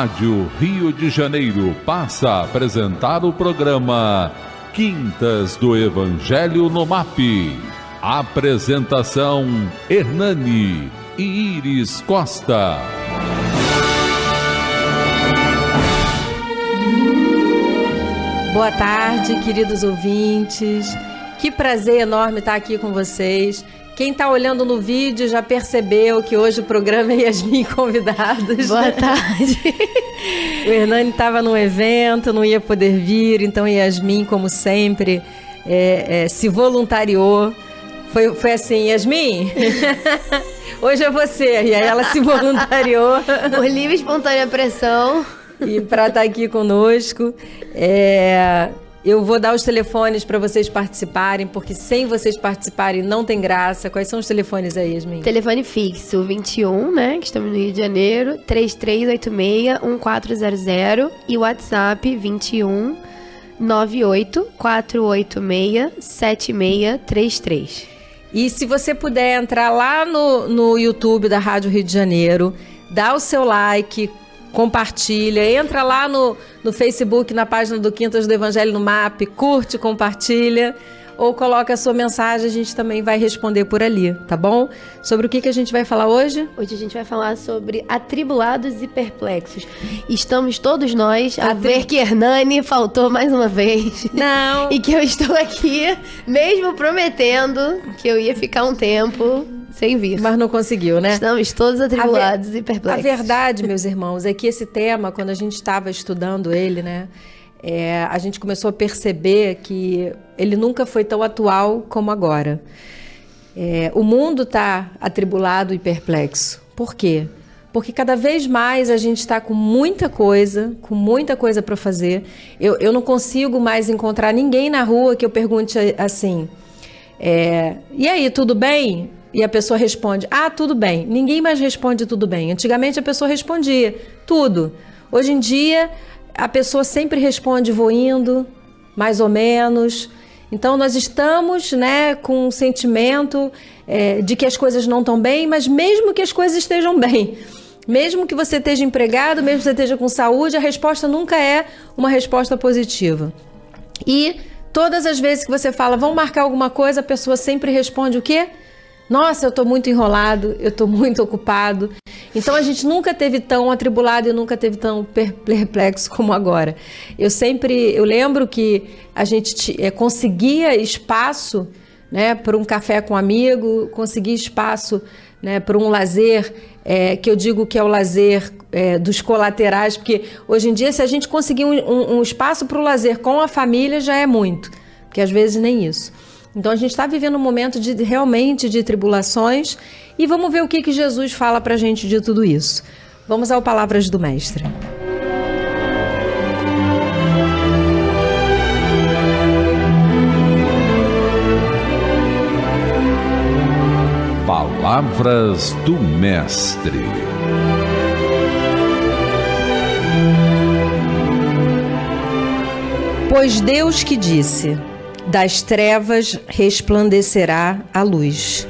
Rádio Rio de Janeiro passa a apresentar o programa Quintas do Evangelho no MAP. Apresentação: Hernani e Iris Costa. Boa tarde, queridos ouvintes. Que prazer enorme estar aqui com vocês. Quem está olhando no vídeo já percebeu que hoje o programa é Yasmin Convidados. Boa tarde. O Hernani estava num evento, não ia poder vir, então Yasmin, como sempre, se voluntariou. Foi assim: Yasmin, hoje é você. E aí ela se voluntariou. Por livre e espontânea pressão. E para estar aqui conosco, eu vou dar os telefones para vocês participarem, porque sem vocês participarem não tem graça. Quais são os telefones aí, Yasmin? Telefone fixo 21, né, que estamos no Rio de Janeiro, 3386-1400 e WhatsApp 21 98 486 7633. E se você puder entrar lá no YouTube da Rádio Rio de Janeiro, dá o seu like, compartilha, entra lá no Facebook, na página do Quintas do Evangelho no MAP, curte, compartilha, ou coloca a sua mensagem, a gente também vai responder por ali, tá bom? Sobre o que a gente vai falar hoje? Hoje a gente vai falar sobre atribulados e perplexos. Estamos todos nós a ver que Hernani faltou mais uma vez. Não. E que eu estou aqui, mesmo prometendo que eu ia ficar um tempo sem vir. Mas não conseguiu, né? Estamos todos atribulados e perplexos. A verdade, meus irmãos, é que esse tema, quando a gente estava estudando ele, né, a gente começou a perceber que ele nunca foi tão atual como agora. O mundo está atribulado e perplexo. Por quê? Porque cada vez mais a gente está com muita coisa para fazer. Eu não consigo mais encontrar ninguém na rua que eu pergunte assim, e aí, tudo bem? E a pessoa responde, tudo bem. Ninguém mais responde tudo bem. Antigamente a pessoa respondia tudo. Hoje em dia a pessoa sempre responde vou indo, mais ou menos. Então nós estamos, né, com um sentimento de que as coisas não estão bem, mas mesmo que as coisas estejam bem, mesmo que você esteja empregado, mesmo que você esteja com saúde, a resposta nunca é uma resposta positiva. E todas as vezes que você fala, vamos marcar alguma coisa, a pessoa sempre responde o quê? Nossa, eu estou muito enrolado, eu estou muito ocupado. Então a gente nunca teve tão atribulado e nunca teve tão perplexo como agora. Eu lembro que a gente conseguia espaço, né, para um café com um amigo, conseguia espaço, né, para um lazer, que eu digo que é o lazer dos colaterais, porque hoje em dia, se a gente conseguir um espaço para o lazer com a família, já é muito, porque às vezes nem isso. Então a gente está vivendo um momento realmente de tribulações e vamos ver o que Jesus fala para a gente de tudo isso. Vamos ao Palavras do Mestre. Palavras do Mestre. Pois Deus que disse: das trevas resplandecerá a luz.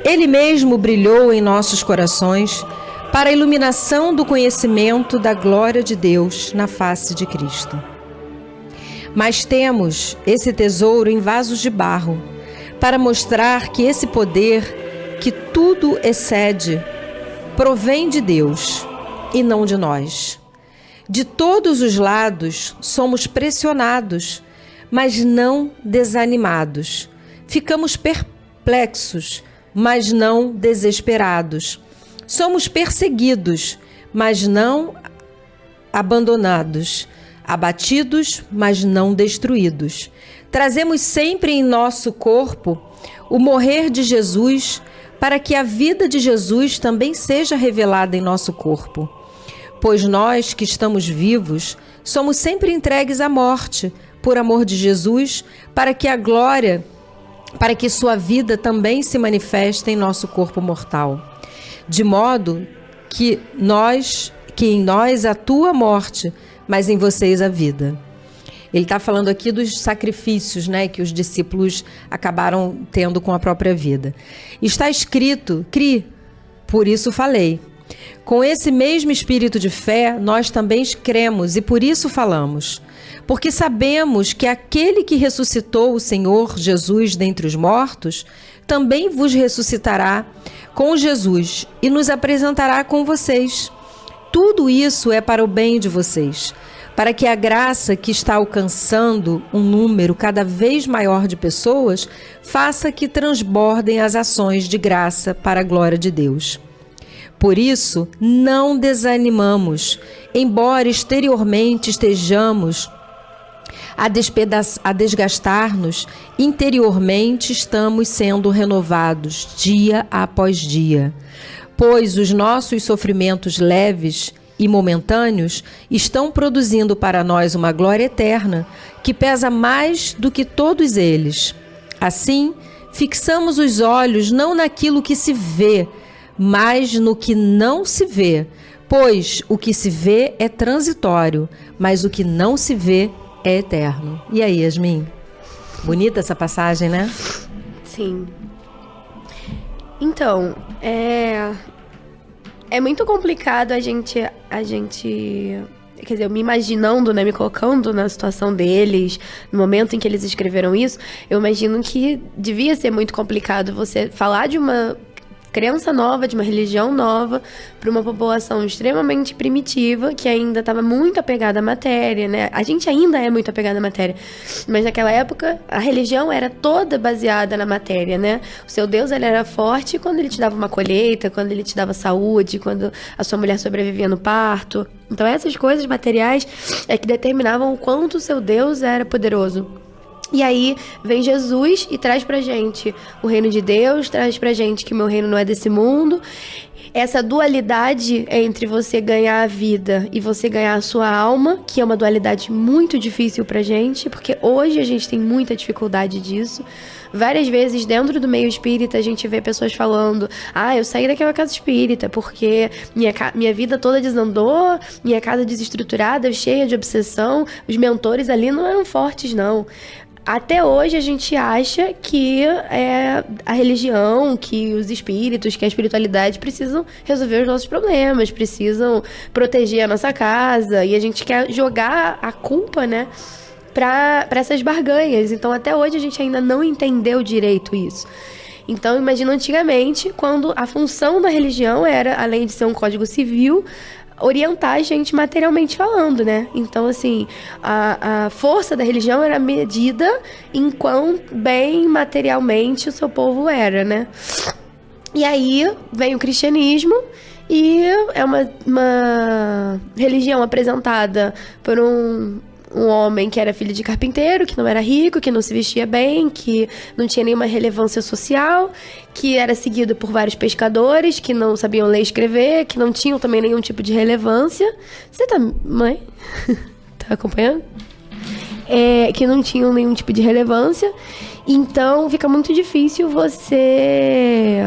Ele mesmo brilhou em nossos corações para a iluminação do conhecimento da glória de Deus na face de Cristo. Mas temos esse tesouro em vasos de barro, para mostrar que esse poder, que tudo excede, provém de Deus e não de nós. De todos os lados somos pressionados, mas não desanimados. Ficamos perplexos, mas não desesperados. Somos perseguidos, mas não abandonados. Abatidos, mas não destruídos. Trazemos sempre em nosso corpo o morrer de Jesus, para que a vida de Jesus também seja revelada em nosso corpo. Pois nós que estamos vivos, somos sempre entregues à morte, por amor de Jesus, para que a glória, para que sua vida também se manifeste em nosso corpo mortal. De modo que em nós atua a morte, mas em vocês a vida. Ele está falando aqui dos sacrifícios, né, que os discípulos acabaram tendo com a própria vida. Está escrito, por isso falei. Com esse mesmo espírito de fé, nós também cremos e por isso falamos. Porque sabemos que aquele que ressuscitou o Senhor Jesus dentre os mortos, também vos ressuscitará com Jesus e nos apresentará com vocês. Tudo isso é para o bem de vocês, para que a graça que está alcançando um número cada vez maior de pessoas faça que transbordem as ações de graça para a glória de Deus. Por isso, não desanimamos, embora exteriormente estejamos a desgastar-nos, interiormente estamos sendo renovados dia após dia. Pois os nossos sofrimentos leves e momentâneos estão produzindo para nós uma glória eterna que pesa mais do que todos eles. Assim, fixamos os olhos não naquilo que se vê, mas no que não se vê, pois o que se vê é transitório, mas o que não se vê é eterno. E aí, Yasmin? Bonita essa passagem, né? Sim. Então, é muito complicado a gente, quer dizer, eu me imaginando, né, me colocando na situação deles, no momento em que eles escreveram isso, eu imagino que devia ser muito complicado você falar de uma crença nova, de uma religião nova, para uma população extremamente primitiva, que ainda estava muito apegada à matéria, né? A gente ainda é muito apegada à matéria, mas naquela época a religião era toda baseada na matéria, né? O seu Deus, ele era forte quando ele te dava uma colheita, quando ele te dava saúde, quando a sua mulher sobrevivia no parto. Então essas coisas materiais é que determinavam o quanto o seu Deus era poderoso. E aí vem Jesus e traz pra gente o reino de Deus, traz pra gente que o meu reino não é desse mundo. Essa dualidade entre você ganhar a vida e você ganhar a sua alma, que é uma dualidade muito difícil pra gente, porque hoje a gente tem muita dificuldade disso. Várias vezes dentro do meio espírita a gente vê pessoas falando: eu saí daquela casa espírita porque minha vida toda desandou, minha casa desestruturada, cheia de obsessão, os mentores ali não eram fortes não. Até hoje a gente acha que a religião, que os espíritos, que a espiritualidade precisam resolver os nossos problemas, precisam proteger a nossa casa, e a gente quer jogar a culpa, né, para essas barganhas. Então até hoje a gente ainda não entendeu direito isso. Então imagina antigamente, quando a função da religião era, além de ser um código civil, orientar a gente materialmente falando, né? Então, assim, a força da religião era medida em quão bem materialmente o seu povo era, né? E aí vem o cristianismo e é uma religião apresentada por um homem que era filho de carpinteiro, que não era rico, que não se vestia bem, que não tinha nenhuma relevância social, que era seguido por vários pescadores que não sabiam ler e escrever, que não tinham também nenhum tipo de relevância. Você tá, mãe? Tá acompanhando? Que não tinham nenhum tipo de relevância. Então fica muito difícil você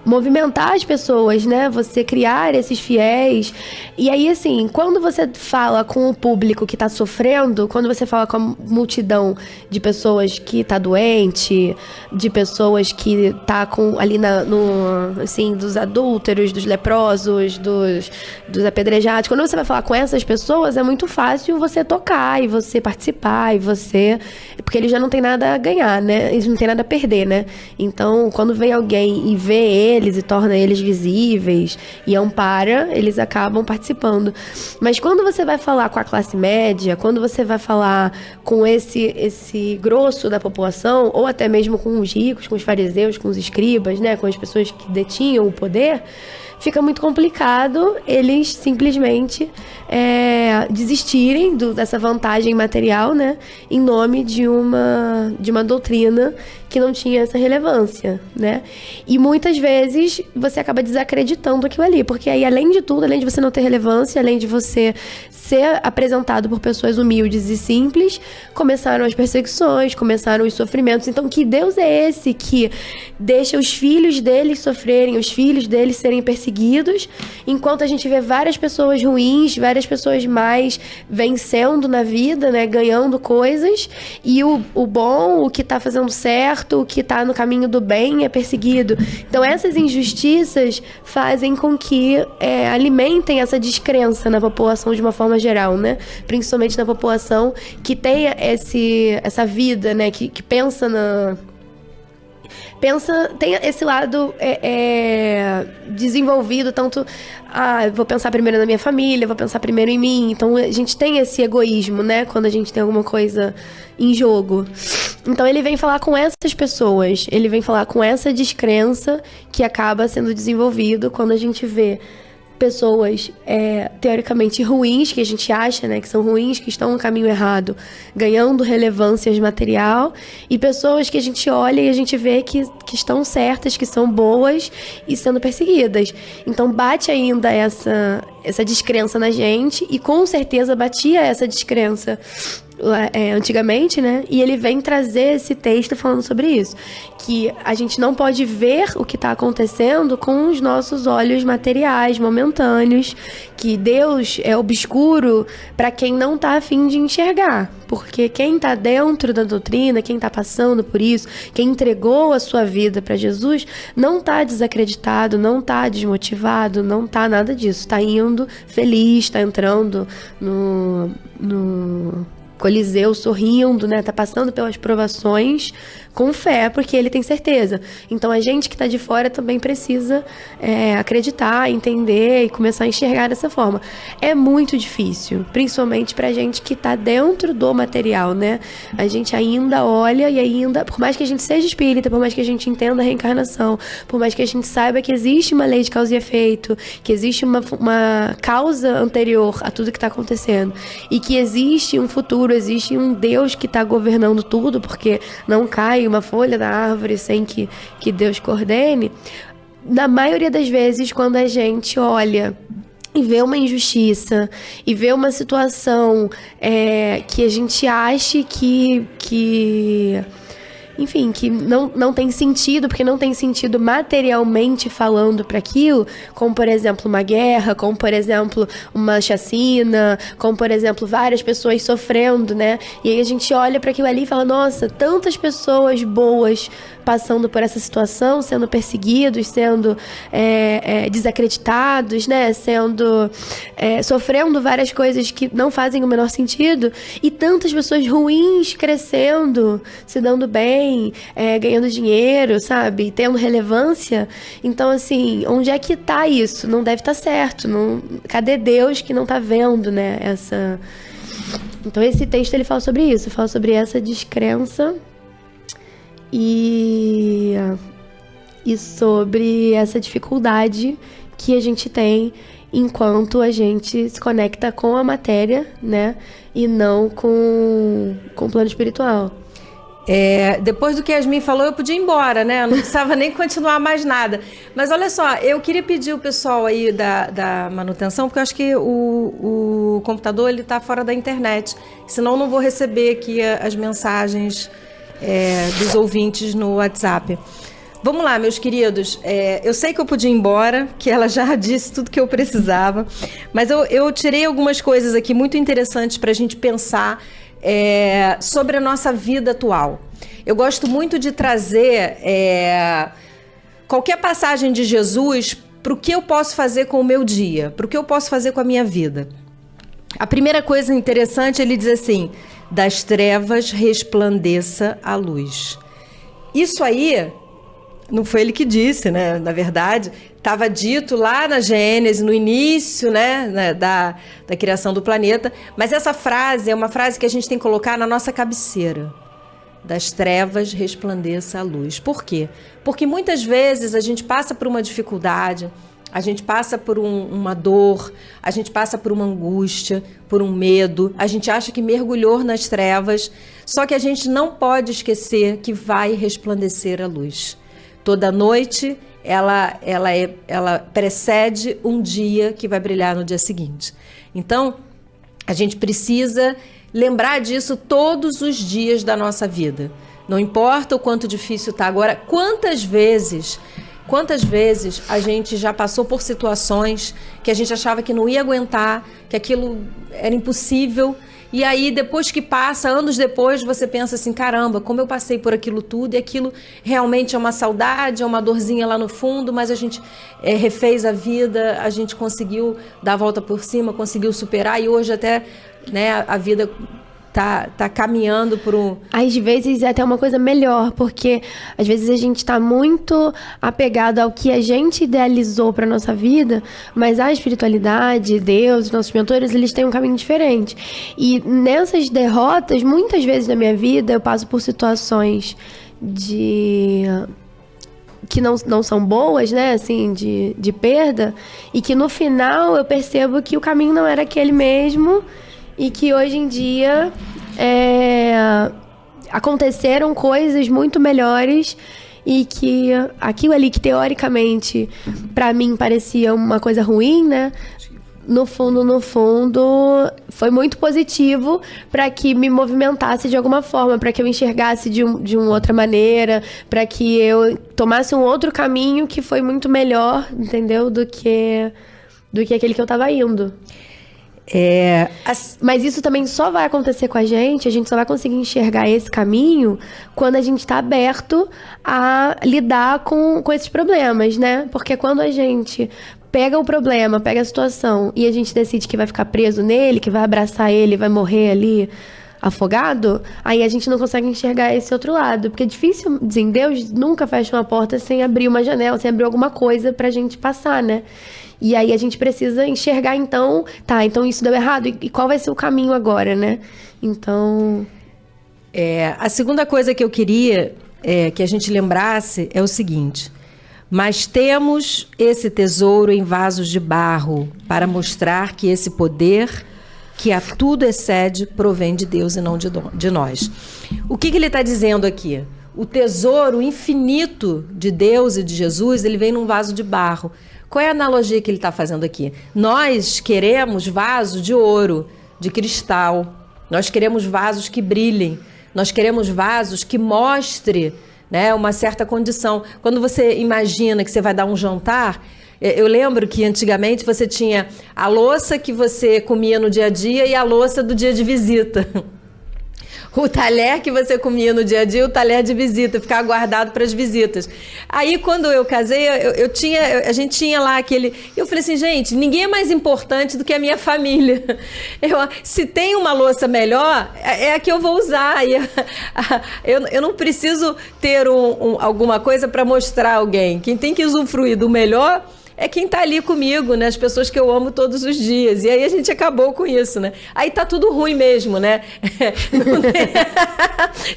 movimentar as pessoas, né? Você criar esses fiéis. E aí, assim, quando você fala com o público que tá sofrendo, quando você fala com a multidão de pessoas que tá doente, de pessoas que tá ali assim, dos adúlteros, dos leprosos, dos apedrejados, quando você vai falar com essas pessoas, é muito fácil você tocar e você participar porque eles já não tem nada a ganhar, né? Eles não tem nada a perder, né? Então, quando vem alguém e vê eles e torna eles visíveis e ampara, eles acabam participando. Mas quando você vai falar com a classe média, quando você vai falar com esse grosso da população, ou até mesmo com os ricos, com os fariseus, com os escribas, né, com as pessoas que detinham o poder, fica muito complicado eles simplesmente desistirem dessa vantagem material, né, em nome de uma doutrina que não tinha essa relevância, né? E muitas vezes você acaba desacreditando aquilo ali, porque aí, além de tudo, além de você não ter relevância, além de você ser apresentado por pessoas humildes e simples, começaram as perseguições, começaram os sofrimentos. Então, que Deus é esse que deixa os filhos deles sofrerem, os filhos deles serem perseguidos, perseguidos, enquanto a gente vê várias pessoas ruins, várias pessoas mais vencendo na vida, né, ganhando coisas, e o bom, o que tá fazendo certo, o que tá no caminho do bem é perseguido. Então essas injustiças fazem com que alimentem essa descrença na população de uma forma geral, né? Principalmente na população que tem essa vida, né, que pensa tem esse lado desenvolvido, tanto, eu vou pensar primeiro na minha família, vou pensar primeiro em mim. Então a gente tem esse egoísmo, né, quando a gente tem alguma coisa em jogo. Então ele vem falar com essas pessoas, ele vem falar com essa descrença que acaba sendo desenvolvido quando a gente vê pessoas teoricamente ruins, que a gente acha, né, que são ruins, que estão no caminho errado, ganhando relevância material, e pessoas que a gente olha e a gente vê que estão certas, que são boas e sendo perseguidas. Então bate ainda essa descrença na gente, e com certeza batia essa descrença antigamente, né? E ele vem trazer esse texto falando sobre isso, que a gente não pode ver o que está acontecendo com os nossos olhos materiais, momentâneos, que Deus é obscuro para quem não está a fim de enxergar, porque quem está dentro da doutrina, quem está passando por isso, quem entregou a sua vida para Jesus, não está desacreditado, não está desmotivado, não está nada disso, está indo feliz, está entrando no Coliseu sorrindo, né? Tá passando pelas provações com fé, porque ele tem certeza. Então a gente que tá de fora também precisa acreditar, entender e começar a enxergar dessa forma. É muito difícil, principalmente pra gente que tá dentro do material, né? A gente ainda olha e ainda, por mais que a gente seja espírita, por mais que a gente entenda a reencarnação, por mais que a gente saiba que existe uma lei de causa e efeito, que existe uma causa anterior a tudo que tá acontecendo, e que existe um futuro, existe um Deus que tá governando tudo, porque não cai uma folha da árvore sem que Deus coordene. Na maioria das vezes, quando a gente olha e vê uma injustiça, e vê uma situação que a gente acha enfim, que não tem sentido, porque não tem sentido materialmente falando para aquilo, como, por exemplo, uma guerra, como, por exemplo, uma chacina, como, por exemplo, várias pessoas sofrendo, né? E aí a gente olha para aquilo ali e fala, nossa, tantas pessoas boas passando por essa situação, sendo perseguidos, sendo desacreditados, né? Sofrendo várias coisas que não fazem o menor sentido, e tantas pessoas ruins crescendo, se dando bem, ganhando dinheiro, sabe? Tendo relevância. Então, assim, onde é que tá isso? Não deve estar certo. Cadê Deus que não tá vendo, né? Então, esse texto, ele fala sobre isso. Fala sobre essa descrença e sobre essa dificuldade que a gente tem enquanto a gente se conecta com a matéria, né? E não com o plano espiritual. Depois do que a Yasmin falou, eu podia ir embora, né? Eu não precisava nem continuar mais nada. Mas olha só, eu queria pedir o pessoal aí da manutenção, porque eu acho que o computador ele tá fora da internet. Senão eu não vou receber aqui as mensagens dos ouvintes no WhatsApp. Vamos lá, meus queridos. Eu sei que eu podia ir embora, que ela já disse tudo que eu precisava. Mas eu tirei algumas coisas aqui muito interessantes para a gente pensar sobre a nossa vida atual. Eu gosto muito de trazer qualquer passagem de Jesus para o que eu posso fazer com o meu dia, para o que eu posso fazer com a minha vida. A primeira coisa interessante, ele diz assim, das trevas resplandeça a luz. Isso aí, não foi ele que disse, né? Na verdade, estava dito lá na Gênesis, no início, né, da criação do planeta. Mas essa frase é uma frase que a gente tem que colocar na nossa cabeceira. Das trevas resplandeça a luz. Por quê? Porque muitas vezes a gente passa por uma dificuldade, a gente passa por uma dor, a gente passa por uma angústia, por um medo, a gente acha que mergulhou nas trevas, só que a gente não pode esquecer que vai resplandecer a luz. Toda noite ela precede um dia que vai brilhar no dia seguinte. Então, a gente precisa lembrar disso todos os dias da nossa vida. Não importa o quanto difícil está agora, quantas vezes Quantas vezes a gente já passou por situações que a gente achava que não ia aguentar, que aquilo era impossível, e aí depois que passa, anos depois, você pensa assim, caramba, como eu passei por aquilo tudo, e aquilo realmente é uma saudade, é uma dorzinha lá no fundo, mas a gente refez a vida, a gente conseguiu dar a volta por cima, conseguiu superar, e hoje até, né, a vida tá caminhando por um... Às vezes é até uma coisa melhor, porque às vezes a gente tá muito apegado ao que a gente idealizou pra nossa vida, mas a espiritualidade, Deus, os nossos mentores, eles têm um caminho diferente. E nessas derrotas, muitas vezes na minha vida, eu passo por situações que não são boas, né, assim, de perda, e que no final eu percebo que o caminho não era aquele mesmo, e que hoje em dia aconteceram coisas muito melhores e que aquilo ali que teoricamente pra mim parecia uma coisa ruim, né? No fundo, foi muito positivo para que me movimentasse de alguma forma, para que eu enxergasse de uma outra maneira, para que eu tomasse um outro caminho que foi muito melhor, entendeu? Do que aquele que eu tava indo. Mas isso também só vai acontecer com a gente só vai conseguir enxergar esse caminho quando a gente está aberto a lidar com esses problemas, né? Porque quando a gente pega o problema, pega a situação e a gente decide que vai ficar preso nele, que vai abraçar ele, vai morrer ali afogado, aí a gente não consegue enxergar esse outro lado. Porque é difícil, assim, Deus nunca fecha uma porta sem abrir uma janela, sem abrir alguma coisa pra gente passar, né? E aí a gente precisa enxergar, então, então isso deu errado, e qual vai ser o caminho agora, né? Então... a segunda coisa que eu queria que a gente lembrasse é o seguinte: mas temos esse tesouro em vasos de barro para mostrar que esse poder, que a tudo excede, provém de Deus e não de nós. O que ele está dizendo aqui? O tesouro infinito de Deus e de Jesus, ele vem num vaso de barro. Qual é a analogia que ele está fazendo aqui? Nós queremos vasos de ouro, de cristal. Nós queremos vasos que brilhem. Nós queremos vasos que mostrem, né, uma certa condição. Quando você imagina que você vai dar um jantar, eu lembro que antigamente você tinha a louça que você comia no dia a dia e a louça do dia de visita. O talher que você comia no dia a dia, o talher de visita, ficava guardado para as visitas. Aí, quando eu casei, a gente tinha lá aquele... Eu falei assim, gente, ninguém é mais importante do que a minha família. Se tem uma louça melhor, é a que eu vou usar. Eu não preciso ter alguma coisa para mostrar a alguém. Quem tem que usufruir do melhor é quem tá ali comigo, né? As pessoas que eu amo todos os dias. E aí a gente acabou com isso, né? Aí tá tudo ruim mesmo, né?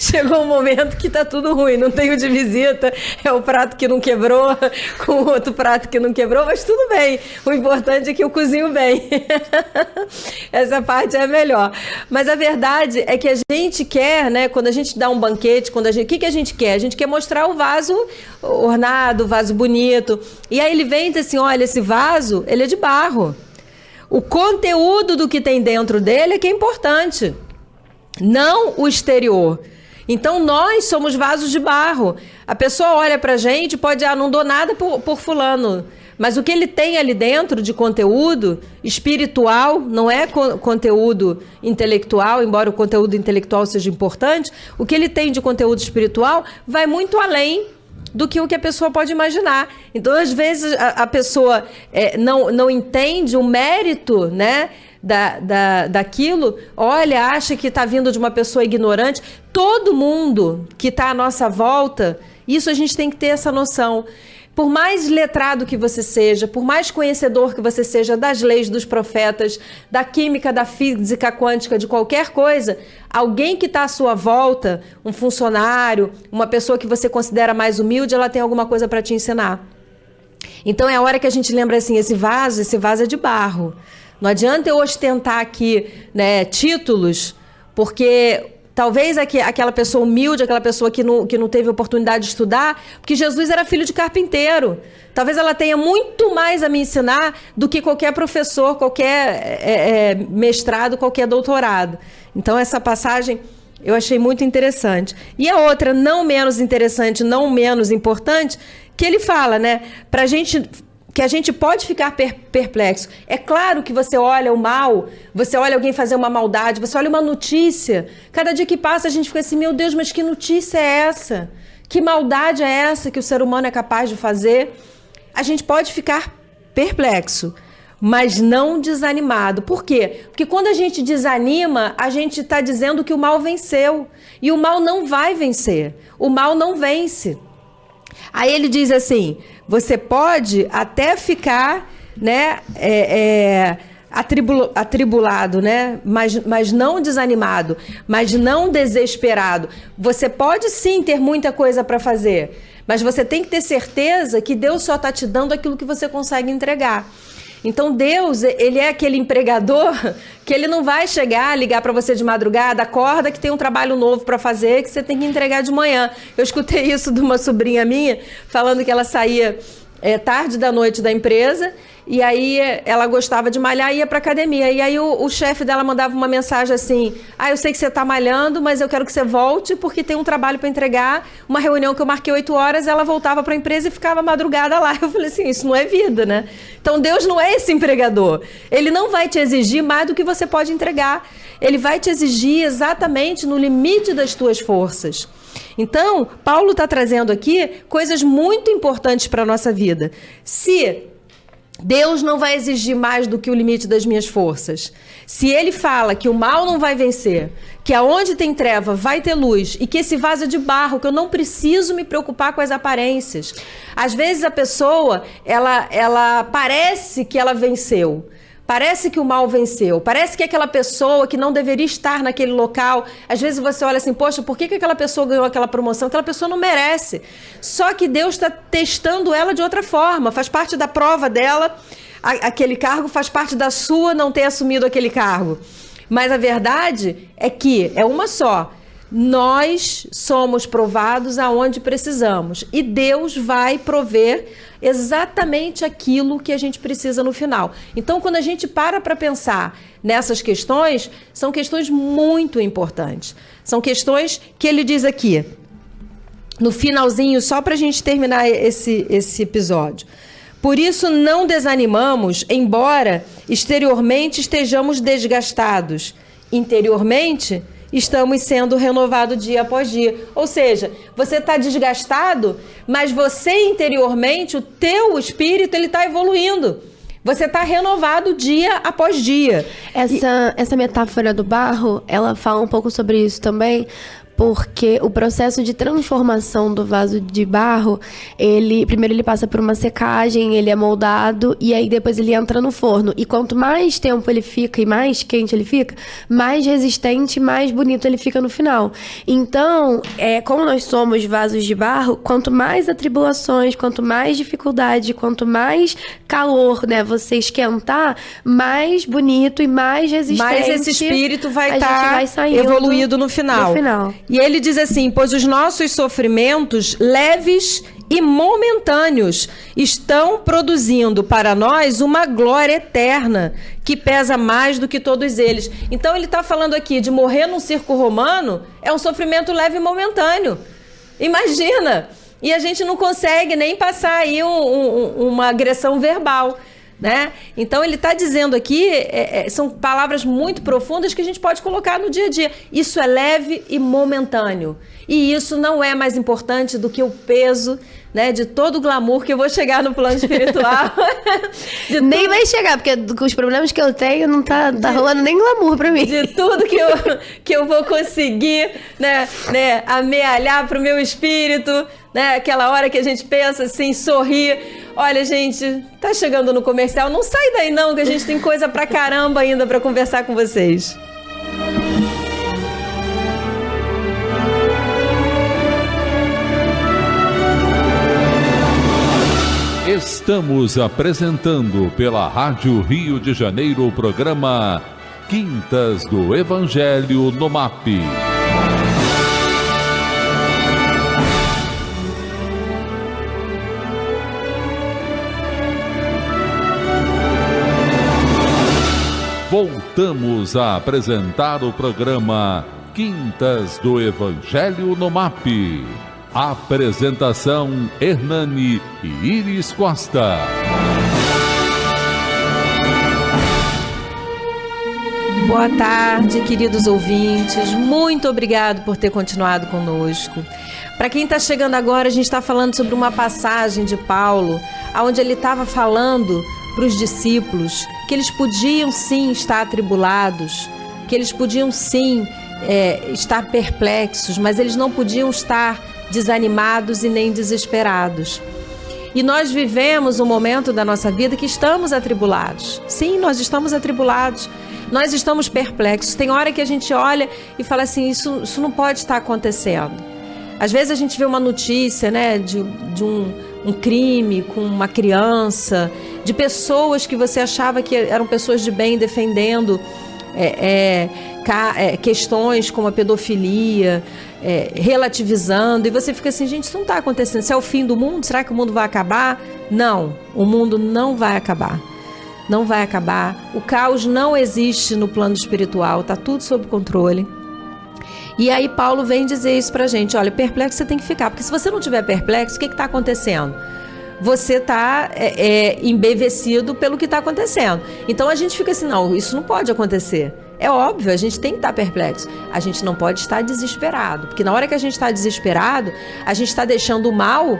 Chegou um momento que tá tudo ruim. Não tem o de visita, é o prato que não quebrou, com o outro prato que não quebrou, mas tudo bem. O importante é que eu cozinho bem. Essa parte é a melhor. Mas a verdade é que a gente quer, né? Quando a gente dá um banquete, o que a gente quer? A gente quer mostrar o vaso ornado, o vaso bonito. E aí ele vem e diz assim, olha, esse vaso, ele é de barro. O conteúdo do que tem dentro dele é que é importante, não o exterior. Então, nós somos vasos de barro. A pessoa olha pra gente, pode, não dou nada por fulano. Mas o que ele tem ali dentro de conteúdo espiritual, não é conteúdo intelectual, embora o conteúdo intelectual seja importante, o que ele tem de conteúdo espiritual vai muito além do que o que a pessoa pode imaginar. Então, às vezes, a pessoa não entende o mérito, né, daquilo, olha, acha que está vindo de uma pessoa ignorante. Todo mundo que está à nossa volta, isso a gente tem que ter essa noção. Por mais letrado que você seja, por mais conhecedor que você seja das leis dos profetas, da química, da física quântica, de qualquer coisa, alguém que está à sua volta, um funcionário, uma pessoa que você considera mais humilde, ela tem alguma coisa para te ensinar. Então é a hora que a gente lembra assim, esse vaso é de barro. Não adianta eu ostentar aqui, né, títulos, porque... Talvez aquela pessoa humilde, aquela pessoa que não teve oportunidade de estudar, porque Jesus era filho de carpinteiro. Talvez ela tenha muito mais a me ensinar do que qualquer professor, qualquer mestrado, qualquer doutorado. Então, essa passagem eu achei muito interessante. E a outra, não menos interessante, não menos importante, que ele fala, né? Pra gente, que a gente pode ficar perplexo. É claro que você olha o mal, você olha alguém fazer uma maldade, você olha uma notícia. Cada dia que passa a gente fica assim, meu Deus, mas que notícia é essa? Que maldade é essa que o ser humano é capaz de fazer? A gente pode ficar perplexo, mas não desanimado. Por quê? Porque quando a gente desanima, a gente está dizendo que o mal venceu. E o mal não vai vencer. O mal não vence. Aí ele diz assim, você pode até ficar, né, atribulado, né? Mas não desanimado, mas não desesperado. Você pode sim ter muita coisa para fazer, mas você tem que ter certeza que Deus só está te dando aquilo que você consegue entregar. Então Deus, ele é aquele empregador que ele não vai chegar, ligar para você de madrugada, acorda que tem um trabalho novo para fazer que você tem que entregar de manhã. Eu escutei isso de uma sobrinha minha, falando que ela saía tarde da noite da empresa e aí ela gostava de malhar e ia para academia. E aí o chefe dela mandava uma mensagem assim, eu sei que você está malhando, mas eu quero que você volte porque tem um trabalho para entregar, uma reunião que eu marquei 8 horas, ela voltava para a empresa e ficava madrugada lá. Eu falei assim, isso não é vida, né? Então Deus não é esse empregador. Ele não vai te exigir mais do que você pode entregar. Ele vai te exigir exatamente no limite das tuas forças. Então, Paulo está trazendo aqui coisas muito importantes para a nossa vida. Se Deus não vai exigir mais do que o limite das minhas forças, se ele fala que o mal não vai vencer, que aonde tem treva vai ter luz e que esse vaso é de barro, que eu não preciso me preocupar com as aparências. Às vezes a pessoa, ela parece que ela venceu. Parece que o mal venceu, parece que aquela pessoa que não deveria estar naquele local, às vezes você olha assim, poxa, por que aquela pessoa ganhou aquela promoção? Aquela pessoa não merece. Só que Deus está testando ela de outra forma, faz parte da prova dela, aquele cargo faz parte da sua não ter assumido aquele cargo. Mas a verdade é que é uma só. Nós somos provados aonde precisamos e Deus vai prover exatamente aquilo que a gente precisa no final. Então, quando a gente para pensar nessas questões, são questões muito importantes. São questões que ele diz aqui, no finalzinho, só para a gente terminar esse episódio. Por isso, não desanimamos, embora exteriormente estejamos desgastados. Interiormente, estamos sendo renovados dia após dia. Ou seja, você está desgastado, mas você interiormente, o teu espírito, ele está evoluindo. Você está renovado dia após dia. Essa metáfora do barro, ela fala um pouco sobre isso também, porque o processo de transformação do vaso de barro, primeiro ele passa por uma secagem, ele é moldado e aí depois ele entra no forno. E quanto mais tempo ele fica e mais quente ele fica, mais resistente, mais bonito ele fica no final. Então, como nós somos vasos de barro, quanto mais atribulações, quanto mais dificuldade, quanto mais calor, né, você esquentar, mais bonito e mais resistente. Mais esse espírito vai estar evoluído no final. E ele diz assim, pois os nossos sofrimentos leves e momentâneos estão produzindo para nós uma glória eterna que pesa mais do que todos eles. Então ele está falando aqui de morrer num circo romano é um sofrimento leve e momentâneo. Imagina! E a gente não consegue nem passar aí uma agressão verbal. Né? Então ele está dizendo aqui, são palavras muito profundas que a gente pode colocar no dia a dia. Isso é leve e momentâneo. E isso não é mais importante do que o peso, né, de todo o glamour que eu vou chegar no plano espiritual. Nem vai chegar, porque com os problemas que eu tenho não tá rolando nem glamour pra mim. De tudo que eu vou conseguir, né, amealhar pro meu espírito, né, aquela hora que a gente pensa assim, sorrir. Olha, gente, tá chegando no comercial, não sai daí não, que a gente tem coisa pra caramba ainda pra conversar com vocês. Estamos apresentando pela Rádio Rio de Janeiro o programa Quintas do Evangelho no MAP. Voltamos a apresentar o programa Quintas do Evangelho no MAP. Apresentação: Hernani e Iris Costa. Boa tarde, queridos ouvintes. Muito obrigado por ter continuado conosco. Para quem está chegando agora, a gente está falando sobre uma passagem de Paulo, onde ele estava falando para os discípulos que eles podiam sim estar atribulados, que eles podiam sim estar perplexos, mas eles não podiam estar desanimados e nem desesperados. E nós vivemos um momento da nossa vida que estamos atribulados. Sim, nós estamos atribulados. Nós estamos perplexos. Tem hora que a gente olha e fala assim, isso não pode estar acontecendo. Às vezes a gente vê uma notícia, né, de um crime com uma criança, de pessoas que você achava que eram pessoas de bem defendendo questões como a pedofilia, relativizando, e você fica assim, gente, isso não está acontecendo. Isso é o fim do mundo? Será que o mundo vai acabar? Não, o mundo não vai acabar. Não vai acabar. O caos não existe no plano espiritual, está tudo sob controle. E aí Paulo vem dizer isso pra gente, olha, perplexo você tem que ficar, porque se você não tiver perplexo, o que está acontecendo? Você está embevecido pelo que está acontecendo. Então a gente fica assim, não, isso não pode acontecer. É óbvio, a gente tem que estar perplexo. A gente não pode estar desesperado, porque na hora que a gente está desesperado, a gente está deixando o mal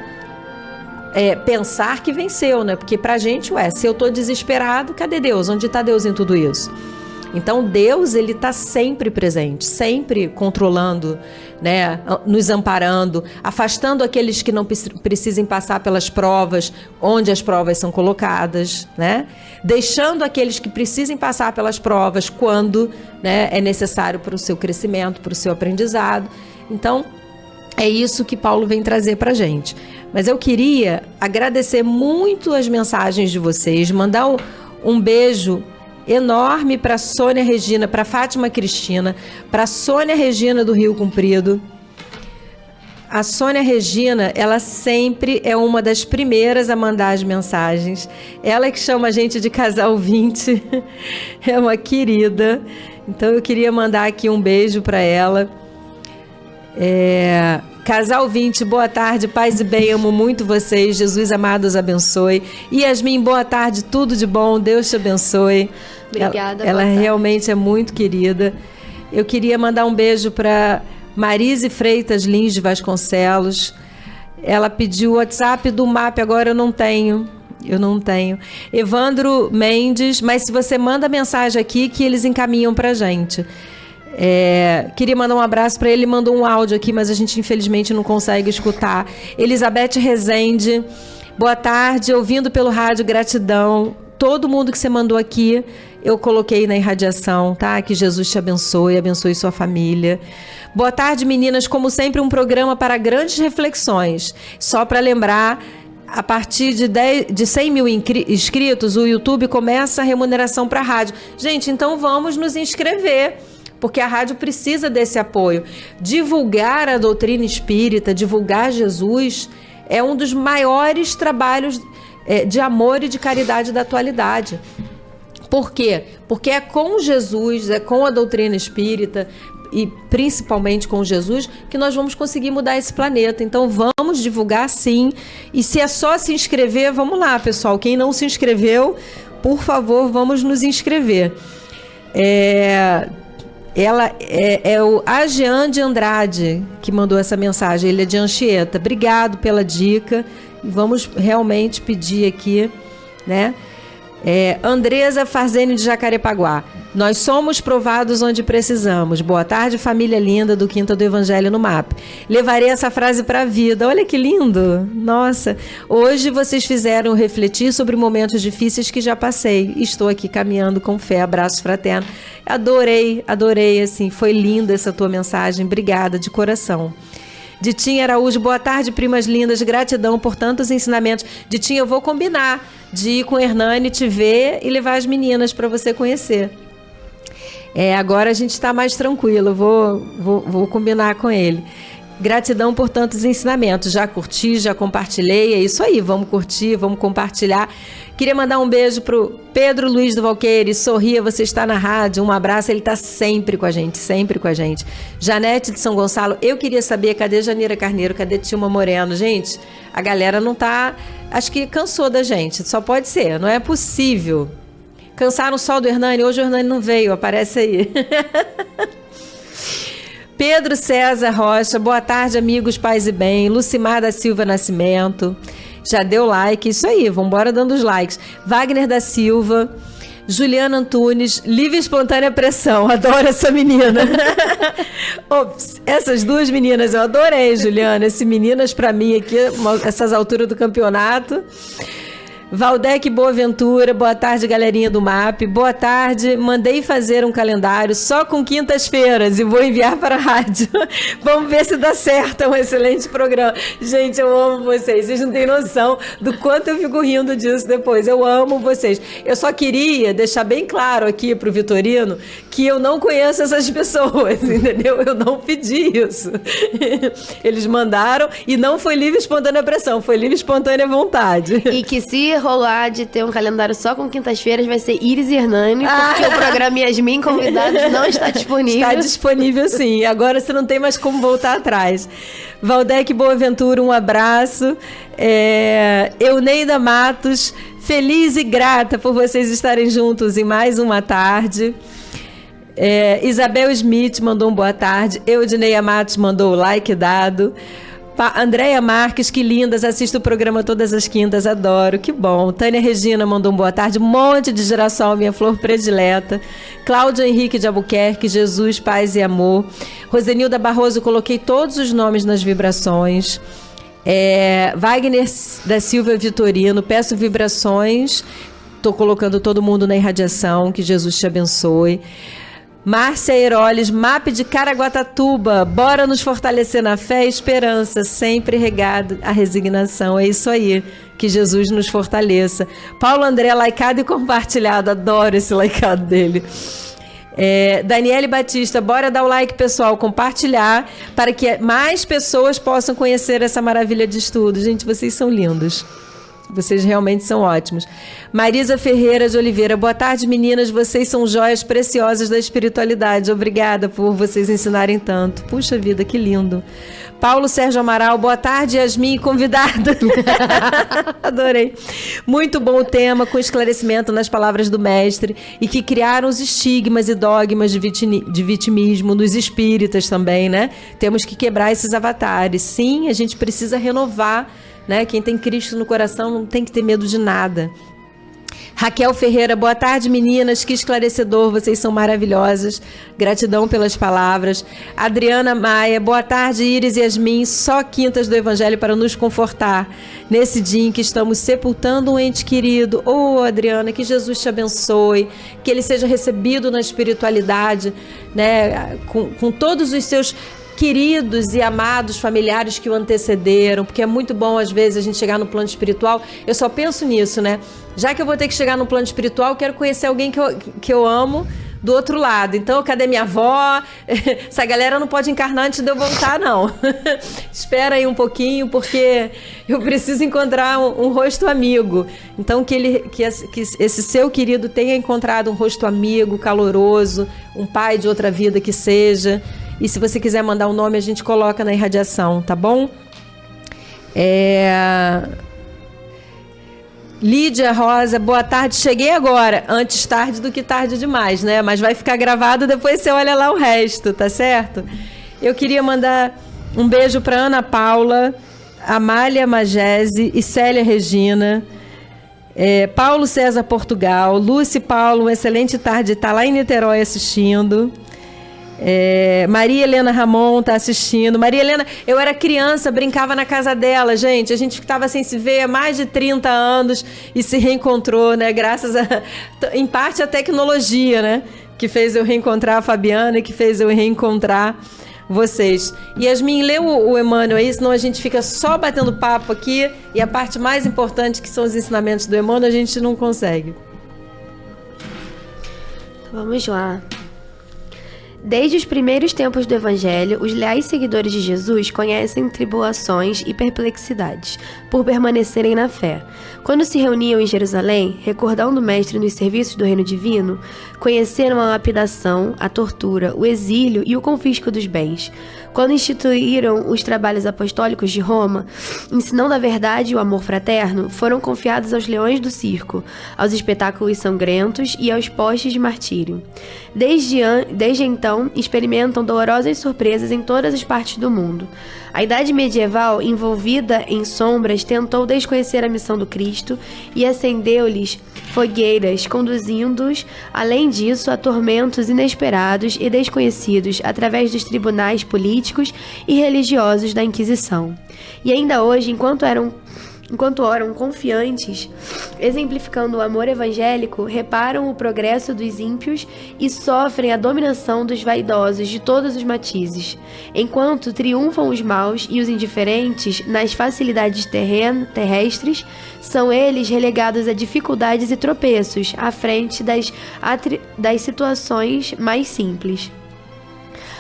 pensar que venceu, né? Porque pra gente, se eu estou desesperado, cadê Deus? Onde está Deus em tudo isso? Então Deus, ele está sempre presente, sempre controlando, né, nos amparando, afastando aqueles que não precisem passar pelas provas, onde as provas são colocadas, né, deixando aqueles que precisem passar pelas provas quando, né, é necessário para o seu crescimento, para o seu aprendizado. Então é isso que Paulo vem trazer para a gente. Mas eu queria agradecer muito as mensagens de vocês, mandar um beijo enorme para Sônia Regina, para Fátima Cristina, para Sônia Regina do Rio Comprido. A Sônia Regina, ela sempre é uma das primeiras a mandar as mensagens. Ela que chama a gente de Casal 20, é uma querida. Então eu queria mandar aqui um beijo para ela. Casal 20, boa tarde, paz e bem, amo muito vocês, Jesus amado os abençoe. Yasmin, boa tarde, tudo de bom, Deus te abençoe. Obrigada. Ela realmente é muito querida. Eu queria mandar um beijo para Marise Freitas Lins de Vasconcelos. Ela pediu o WhatsApp do MAP, agora eu não tenho. Evandro Mendes, mas se você manda mensagem aqui que eles encaminham pra gente. Queria mandar um abraço para ele, mandou um áudio aqui, mas a gente infelizmente não consegue escutar. Elizabeth Rezende, boa tarde, ouvindo pelo rádio, gratidão. Todo mundo que você mandou aqui, eu coloquei na irradiação, tá? Que Jesus te abençoe, abençoe sua família. Boa tarde, meninas, como sempre um programa para grandes reflexões. Só para lembrar, a partir de 100 mil inscritos, o YouTube começa a remuneração para a rádio. Gente, então vamos nos inscrever, porque a rádio precisa desse apoio. Divulgar a doutrina espírita, divulgar Jesus, é um dos maiores trabalhos de amor e de caridade da atualidade. Por quê? Porque é com Jesus, é com a doutrina espírita e principalmente com Jesus que nós vamos conseguir mudar esse planeta. Então vamos divulgar sim. E se é só se inscrever, vamos lá, pessoal. Quem não se inscreveu, por favor, vamos nos inscrever. Ela é o Ajean de Andrade que mandou essa mensagem. Ele é de Anchieta. Obrigado pela dica. E vamos realmente pedir aqui, né? Andresa Farzene de Jacarepaguá. Nós somos provados onde precisamos. Boa tarde, família linda do Quinta do Evangelho no MAP. Levarei essa frase para a vida. Olha que lindo. Nossa, hoje vocês fizeram refletir sobre momentos difíceis que já passei. Estou aqui caminhando com fé. Abraço fraterno. Adorei, assim, foi linda essa tua mensagem. Obrigada, de coração. Ditinha Araújo, boa tarde, primas lindas, gratidão por tantos ensinamentos. Ditinha, eu vou combinar de ir com o Hernani, te ver e levar as meninas para você conhecer. Agora a gente está mais tranquilo, vou combinar com ele. Gratidão por tantos ensinamentos, já curti, já compartilhei, é isso aí, vamos curtir, vamos compartilhar. Queria mandar um beijo pro Pedro Luiz do Valqueire. Sorria, você está na rádio. Um abraço, ele está sempre com a gente, sempre com a gente. Janete de São Gonçalo, eu queria saber, cadê Janeira Carneiro, cadê Tilma Moreno? Gente, a galera não tá... Acho que cansou da gente, só pode ser, não é possível. Cansaram só do Hernani, hoje o Hernani não veio, aparece aí. Pedro César Rocha, boa tarde, amigos, paz e bem. Lucimar da Silva Nascimento, já deu like, isso aí, vambora dando os likes. Wagner da Silva, Juliana Antunes, livre espontânea pressão, adoro essa menina. Ops, essas duas meninas, eu adorei, Juliana, esse meninas pra mim aqui, essas alturas do campeonato. Valdec Boaventura, boa tarde, galerinha do MAP. Boa tarde, mandei fazer um calendário só com quintas-feiras e vou enviar para a rádio. Vamos ver se dá certo, é um excelente programa. Gente, eu amo vocês não têm noção do quanto eu fico rindo disso depois. Eu amo vocês. Eu só queria deixar bem claro aqui pro Vitorino que eu não conheço essas pessoas, entendeu? Eu não pedi isso. Eles mandaram e não foi livre espontânea pressão, foi livre espontânea vontade. E que se rolar de ter um calendário só com quintas-feiras vai ser Iris e Hernani, porque o programa Yasmin Convidados não está disponível. Está disponível sim, agora você não tem mais como voltar atrás. Valdec Boaventura, um abraço. Euneida Matos, feliz e grata por vocês estarem juntos em mais uma tarde. Isabel Smith mandou um boa tarde. Eudineia Matos mandou o like dado. Andréia Marques, que lindas, assisto o programa todas as quintas, adoro, que bom. Tânia Regina mandou um boa tarde, um monte de girassol, minha flor predileta. Cláudio Henrique de Albuquerque, Jesus, paz e amor. Rosenilda Barroso, coloquei todos os nomes nas vibrações. Wagner da Silva Vitorino, peço vibrações, estou colocando todo mundo na irradiação, que Jesus te abençoe. Márcia Heroles, MAP de Caraguatatuba, bora nos fortalecer na fé e esperança, sempre regado a resignação, é isso aí, que Jesus nos fortaleça. Paulo André, likeado e compartilhado, adoro esse likeado dele. Daniele Batista, bora dar o like, pessoal, compartilhar, para que mais pessoas possam conhecer essa maravilha de estudo. Gente, vocês são lindos. Vocês realmente são ótimos. Marisa Ferreira de Oliveira, boa tarde, meninas. Vocês são joias preciosas da espiritualidade. Obrigada por vocês ensinarem tanto. Puxa vida, que lindo. Paulo Sérgio Amaral, boa tarde, Yasmin, convidada. Adorei. Muito bom o tema, com esclarecimento nas palavras do mestre, e que criaram os estigmas e dogmas de vitimismo nos espíritas também, né? Temos que quebrar esses avatares. Sim, a gente precisa renovar, né? Quem tem Cristo no coração não tem que ter medo de nada. Raquel Ferreira, boa tarde, meninas, que esclarecedor, vocês são maravilhosas, gratidão pelas palavras. Adriana Maia, boa tarde, Iris e Yasmin, só quintas do Evangelho para nos confortar nesse dia em que estamos sepultando um ente querido. Adriana, que Jesus te abençoe, que ele seja recebido na espiritualidade, né, com todos os seus queridos e amados familiares que o antecederam, porque é muito bom às vezes a gente chegar no plano espiritual. Eu só penso nisso, né? Já que eu vou ter que chegar no plano espiritual, eu quero conhecer alguém que eu amo do outro lado. Então, cadê minha avó? Essa galera não pode encarnar antes de eu voltar, não. Espera aí um pouquinho, porque eu preciso encontrar um rosto amigo. Então, que esse seu querido tenha encontrado um rosto amigo, caloroso, um pai de outra vida que seja. E se você quiser mandar um nome, a gente coloca na irradiação, tá bom? Lídia Rosa, boa tarde. Cheguei agora, antes tarde do que tarde demais, né? Mas vai ficar gravado, depois você olha lá o resto, tá certo? Eu queria mandar um beijo para Ana Paula, Amália Magese e Célia Regina. Paulo César Portugal, Lúcia Paulo, uma excelente tarde, tá lá em Niterói assistindo. Maria Helena Ramon tá assistindo. Maria Helena, eu era criança, brincava na casa dela, gente. A gente estava sem se ver há mais de 30 anos e se reencontrou, né? Graças em parte, a tecnologia, né? Que fez eu reencontrar a Fabiana e que fez eu reencontrar vocês. Yasmin, lê o Emmanuel aí, senão a gente fica só batendo papo aqui e a parte mais importante, que são os ensinamentos do Emmanuel, a gente não consegue. Vamos lá. Desde os primeiros tempos do Evangelho, os leais seguidores de Jesus conhecem tribulações e perplexidades por permanecerem na fé. Quando se reuniam em Jerusalém, recordando o Mestre nos serviços do reino divino, conheceram a lapidação, a tortura, o exílio e o confisco dos bens. Quando instituíram os trabalhos apostólicos de Roma, ensinando a verdade e o amor fraterno, foram confiados aos leões do circo, aos espetáculos sangrentos e aos postes de martírio. Desde então, experimentam dolorosas surpresas em todas as partes do mundo. A Idade Medieval, envolvida em sombras, tentou desconhecer a missão do Cristo e acendeu-lhes fogueiras, conduzindo-os, além disso, a tormentos inesperados e desconhecidos através dos tribunais políticos e religiosos da Inquisição. E ainda hoje, enquanto oram confiantes, exemplificando o amor evangélico, reparam o progresso dos ímpios e sofrem a dominação dos vaidosos de todos os matizes. Enquanto triunfam os maus e os indiferentes nas facilidades terrestres, são eles relegados a dificuldades e tropeços à frente das situações mais simples.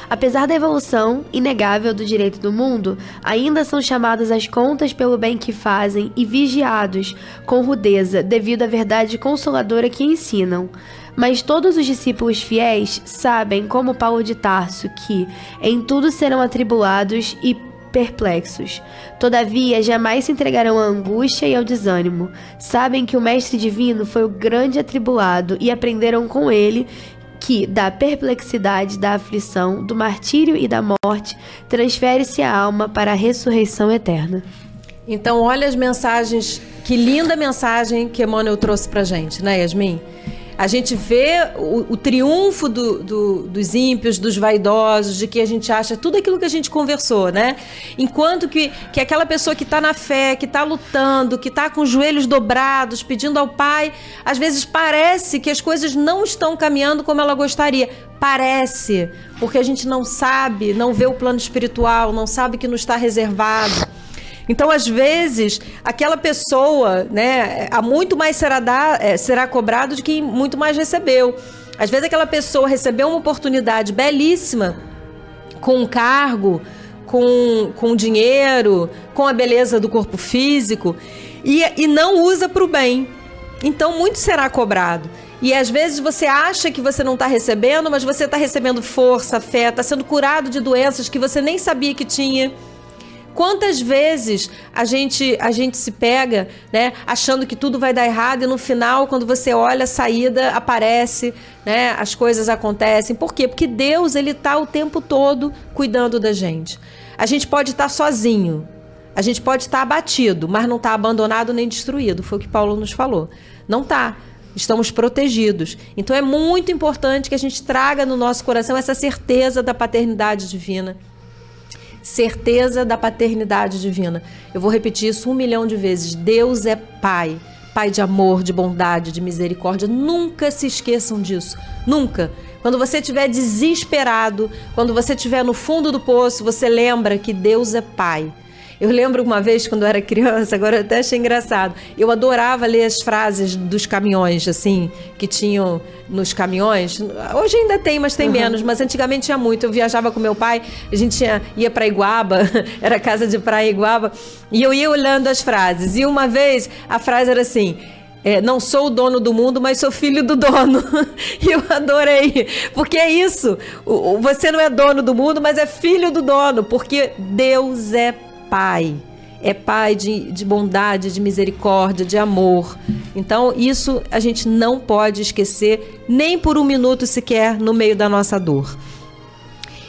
Apesar da evolução inegável do direito do mundo, ainda são chamados às contas pelo bem que fazem e vigiados com rudeza devido à verdade consoladora que ensinam. Mas todos os discípulos fiéis sabem, como Paulo de Tarso, que em tudo serão atribulados e perplexos. Todavia, jamais se entregarão à angústia e ao desânimo. Sabem que o Mestre Divino foi o grande atribulado e aprenderam com ele que da perplexidade, da aflição, do martírio e da morte, transfere-se a alma para a ressurreição eterna. Então, olha as mensagens, que linda mensagem que Emmanuel trouxe pra gente, né, Yasmin? A gente vê o triunfo dos ímpios, dos vaidosos, de que a gente acha tudo aquilo que a gente conversou, né? Enquanto que aquela pessoa que está na fé, que está lutando, que está com os joelhos dobrados, pedindo ao Pai, às vezes parece que as coisas não estão caminhando como ela gostaria. Parece, porque a gente não sabe, não vê o plano espiritual, não sabe que nos está reservado. Então, às vezes, aquela pessoa, né, há muito mais será cobrado de quem muito mais recebeu. Às vezes, aquela pessoa recebeu uma oportunidade belíssima, com um cargo, com dinheiro, com a beleza do corpo físico, e não usa para o bem. Então, muito será cobrado. E às vezes você acha que você não está recebendo, mas você está recebendo força, fé, está sendo curado de doenças que você nem sabia que tinha. Quantas vezes a gente se pega, né, achando que tudo vai dar errado e no final, quando você olha a saída, aparece, né, as coisas acontecem. Por quê? Porque Deus, ele está o tempo todo cuidando da gente. A gente pode estar sozinho, a gente pode estar abatido, mas não está abandonado nem destruído. Foi o que Paulo nos falou. Não está. Estamos protegidos. Então é muito importante que a gente traga no nosso coração essa certeza da paternidade divina. Certeza da paternidade divina. Eu vou repetir isso 1 milhão de vezes. Deus é Pai. Pai de amor, de bondade, de misericórdia. Nunca se esqueçam disso. Nunca. Quando você estiver desesperado, quando você estiver no fundo do poço, você lembra que Deus é Pai. Eu lembro uma vez, quando eu era criança, agora eu até achei engraçado, eu adorava ler as frases dos caminhões, assim, que tinham nos caminhões. Hoje ainda tem, mas tem menos, mas antigamente tinha muito. Eu viajava com meu pai, a gente ia para Iguaba, era casa de praia em Iguaba, e eu ia olhando as frases. E uma vez, a frase era assim: não sou o dono do mundo, mas sou filho do dono. E eu adorei, porque é isso. Você não é dono do mundo, mas é filho do dono, porque Deus é Pai. É Pai de bondade, de misericórdia, de amor. Então, isso a gente não pode esquecer, nem por 1 minuto sequer, no meio da nossa dor.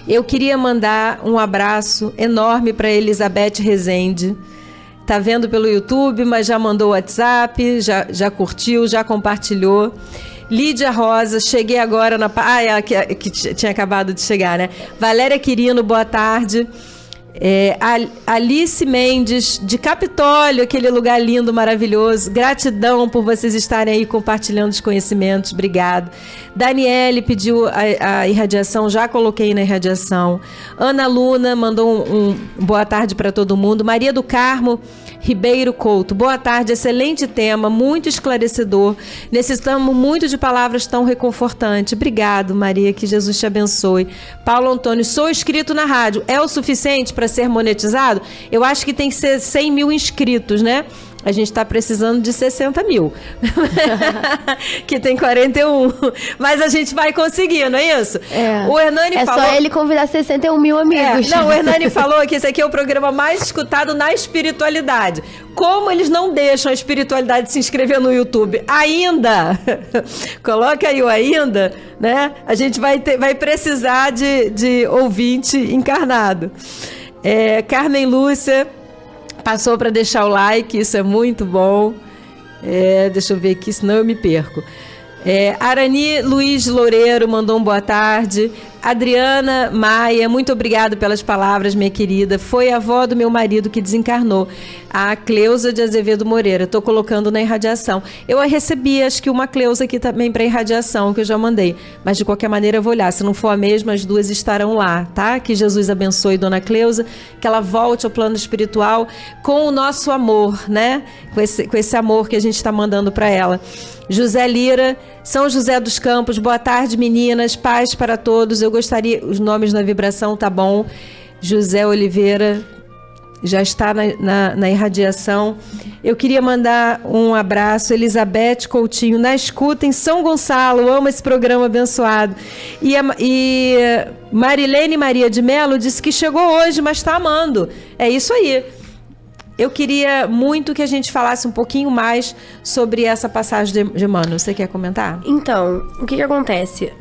Eu queria mandar um abraço enorme para Elizabeth Rezende. Tá vendo pelo YouTube, mas já mandou o WhatsApp, já curtiu, já compartilhou. Lídia Rosa, cheguei agora na... ela que tinha acabado de chegar, né? Valéria Quirino, boa tarde. Alice Mendes, de Capitólio, aquele lugar lindo, maravilhoso. Gratidão por vocês estarem aí compartilhando os conhecimentos. Obrigado. Daniele pediu a irradiação, já coloquei na irradiação. Ana Luna mandou um boa tarde para todo mundo. Maria do Carmo Ribeiro Couto, boa tarde, excelente tema, muito esclarecedor. Necessitamos muito de palavras tão reconfortantes. Obrigado, Maria, que Jesus te abençoe. Paulo Antônio, sou inscrito na rádio. É o suficiente para ser monetizado? Eu acho que tem que ser 100 mil inscritos, né? A gente está precisando de 60 mil. Que tem 41. Mas a gente vai conseguir, não é isso? O Hernani falou... É só ele convidar 61 mil amigos. Não, o Hernani falou que esse aqui é o programa mais escutado na espiritualidade. Como eles não deixam a espiritualidade se inscrever no YouTube? Ainda! Coloca aí o ainda, né? A gente vai precisar de ouvinte encarnado. Carmen Lúcia... Passou para deixar o like, isso é muito bom. Deixa eu ver aqui, senão eu me perco. Arani Luiz Loureiro mandou um boa tarde. Adriana Maia, muito obrigada pelas palavras, minha querida. Foi a avó do meu marido que desencarnou, a Cleusa de Azevedo Moreira. Estou colocando na irradiação. Eu recebi, acho que uma Cleusa aqui também para irradiação, que eu já mandei. Mas, de qualquer maneira, eu vou olhar. Se não for a mesma, as duas estarão lá, tá? Que Jesus abençoe Dona Cleusa, que ela volte ao plano espiritual com o nosso amor, né? Com esse amor que a gente está mandando para ela. José Lira, São José dos Campos, boa tarde, meninas, paz para todos. Eu gostaria, os nomes na vibração tá bom. José Oliveira já está na irradiação. Eu queria mandar um abraço, Elizabeth Coutinho, na escuta em São Gonçalo, amo esse programa abençoado. E Marilene Maria de Melo disse que chegou hoje, mas está amando. É isso aí. Eu queria muito que a gente falasse um pouquinho mais sobre essa passagem de Emmanuel. Você quer comentar? Então, o que acontece?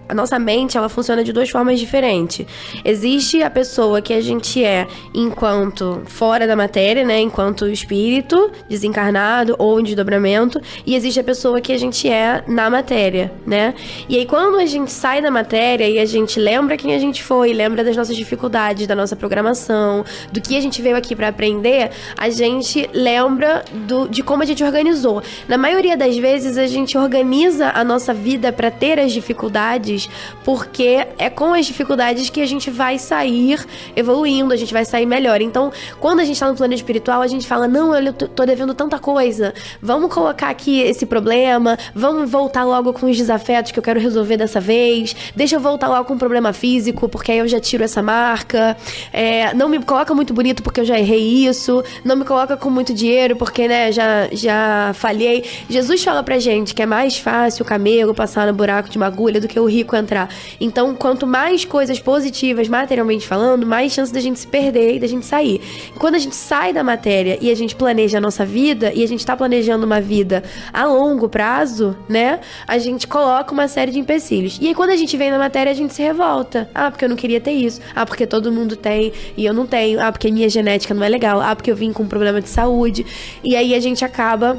A nossa mente, ela funciona de duas formas diferentes. Existe a pessoa que a gente é enquanto fora da matéria, né? Enquanto espírito, desencarnado ou em desdobramento. E existe a pessoa que a gente é na matéria, né? E aí, quando a gente sai da matéria e a gente lembra quem a gente foi, lembra das nossas dificuldades, da nossa programação, do que a gente veio aqui pra aprender, a gente lembra de como a gente organizou. Na maioria das vezes, a gente organiza a nossa vida pra ter as dificuldades, porque é com as dificuldades que a gente vai sair evoluindo, a gente vai sair melhor. Então, quando a gente tá no plano espiritual, a gente fala, não, eu tô devendo tanta coisa, vamos colocar aqui esse problema, vamos voltar logo com os desafetos que eu quero resolver dessa vez, deixa eu voltar logo com um problema físico, porque aí eu já tiro essa marca, não me coloca muito bonito porque eu já errei isso, não me coloca com muito dinheiro porque, né, já falhei. Jesus fala pra gente que é mais fácil o camelo passar no buraco de uma agulha do que o rico entrar. Então, quanto mais coisas positivas, materialmente falando, mais chance da gente se perder e da gente sair. Quando a gente sai da matéria e a gente planeja a nossa vida, e a gente tá planejando uma vida a longo prazo, né? A gente coloca uma série de empecilhos. E aí, quando a gente vem na matéria, a gente se revolta. Ah, porque eu não queria ter isso. Ah, porque todo mundo tem e eu não tenho. Ah, porque minha genética não é legal. Ah, porque eu vim com um problema de saúde. E aí, a gente acaba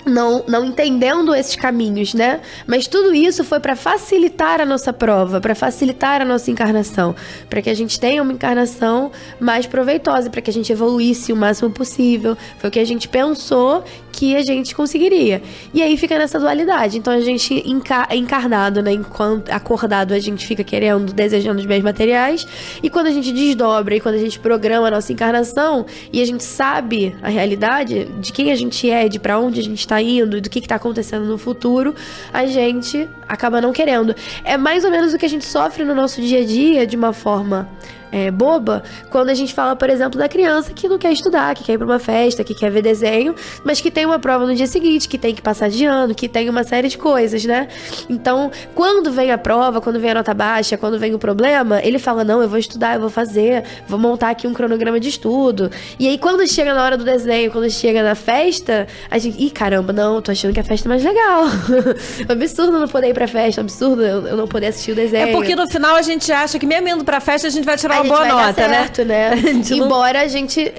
não entendendo esses caminhos, né? Mas tudo isso foi para facilitar a nossa prova, para facilitar a nossa encarnação, para que a gente tenha uma encarnação mais proveitosa, para que a gente evoluísse o máximo possível. Foi o que a gente pensou que a gente conseguiria. E aí fica nessa dualidade. Então a gente encarnado, né? Enquanto acordado, a gente fica querendo, desejando os bens materiais. E quando a gente desdobra e quando a gente programa a nossa encarnação e a gente sabe a realidade de quem a gente é, de para onde a gente está indo, do que está acontecendo no futuro, a gente acaba não querendo. É mais ou menos o que a gente sofre no nosso dia a dia de uma forma boba, quando a gente fala, por exemplo, da criança que não quer estudar, que quer ir pra uma festa, que quer ver desenho, mas que tem uma prova no dia seguinte, que tem que passar de ano, que tem uma série de coisas, né? Então, quando vem a prova, quando vem a nota baixa, quando vem o problema, ele fala, não, eu vou estudar, eu vou fazer, vou montar aqui um cronograma de estudo. E aí, quando chega na hora do desenho, quando chega na festa, a gente, caramba, caramba, não, tô achando que a festa é mais legal. É um absurdo não poder ir pra festa, é um absurdo eu não poder assistir o desenho. É porque no final a gente acha que mesmo indo pra festa a gente vai tirar uma boa nota, certo, né? Não... Embora a gente,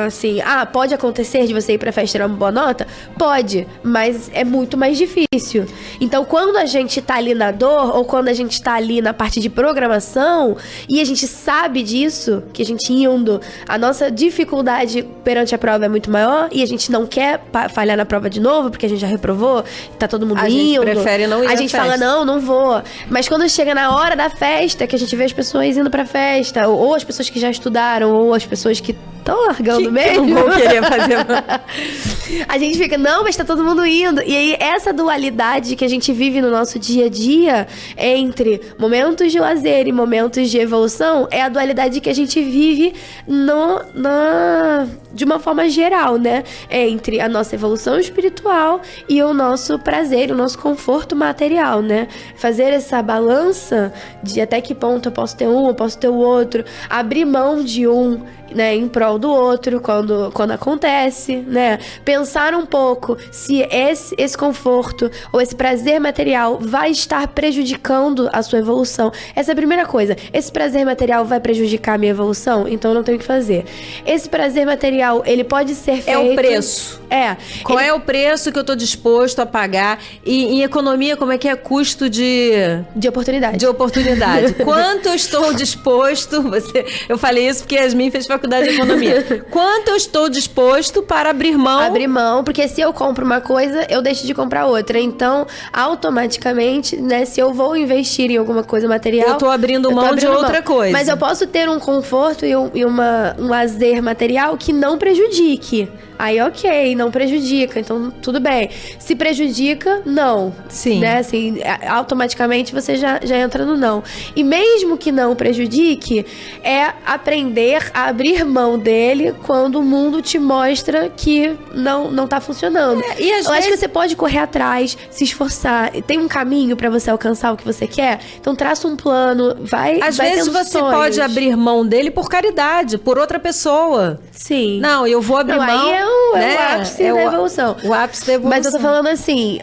assim, pode acontecer de você ir pra festa e tirar uma boa nota? Pode, mas é muito mais difícil. Então, quando a gente tá ali na dor, ou quando a gente tá ali na parte de programação, e a gente sabe disso, que a gente indo, a nossa dificuldade perante a prova é muito maior, e a gente não quer falhar na prova de novo, porque a gente já reprovou, tá todo mundo indo. A gente prefere não ir A gente fala, não vou. Mas quando chega na hora da festa, que a gente vê as pessoas indo pra festa, ou as pessoas que já estudaram, ou as pessoas que estão largando mesmo. Que não vão querer fazer. A gente fica, não, mas tá todo mundo indo. E aí, essa dualidade que a gente vive no nosso dia a dia, entre momentos de lazer e momentos de evolução, é a dualidade que a gente vive de uma forma geral, né? Entre a nossa evolução espiritual e o nosso prazer, o nosso conforto material, né? Fazer essa balança de até que ponto eu posso ter um, eu posso ter o outro, abrir mão de um, né, em prol do outro quando acontece, né? Pensar um pouco se esse conforto ou esse prazer material vai estar prejudicando a sua evolução. Essa é a primeira coisa. Esse prazer material vai prejudicar a minha evolução? Então eu não tenho o que fazer. Esse prazer material, ele pode ser feito... É o preço. Qual é o preço que eu tô disposto a pagar? E em economia, como é que é? Custo de oportunidade. De oportunidade. Quanto eu estou disposto... Eu falei isso porque Yasmin fez faculdade de economia. Quanto eu estou disposto para abrir mão? Abrir mão, porque se eu compro uma coisa, eu deixo de comprar outra. Então, automaticamente, né, se eu vou investir em alguma coisa material... Eu tô abrindo mão de outra coisa. Mas eu posso ter um conforto e um lazer material que não prejudique. Aí, ok, não prejudica, então tudo bem. Se prejudica, não. Sim. Né? Assim, automaticamente você já entra no não. E mesmo que não prejudique, é aprender a abrir mão dele quando o mundo te mostra que não tá funcionando. Acho que você pode correr atrás, se esforçar. Tem um caminho pra você alcançar o que você quer, então traça um plano, Às vezes você pode abrir mão dele por caridade, por outra pessoa. Sim. Não, eu vou abrir mão... Aí é o ápice da evolução. O ápice da evolução. Mas eu tô falando assim,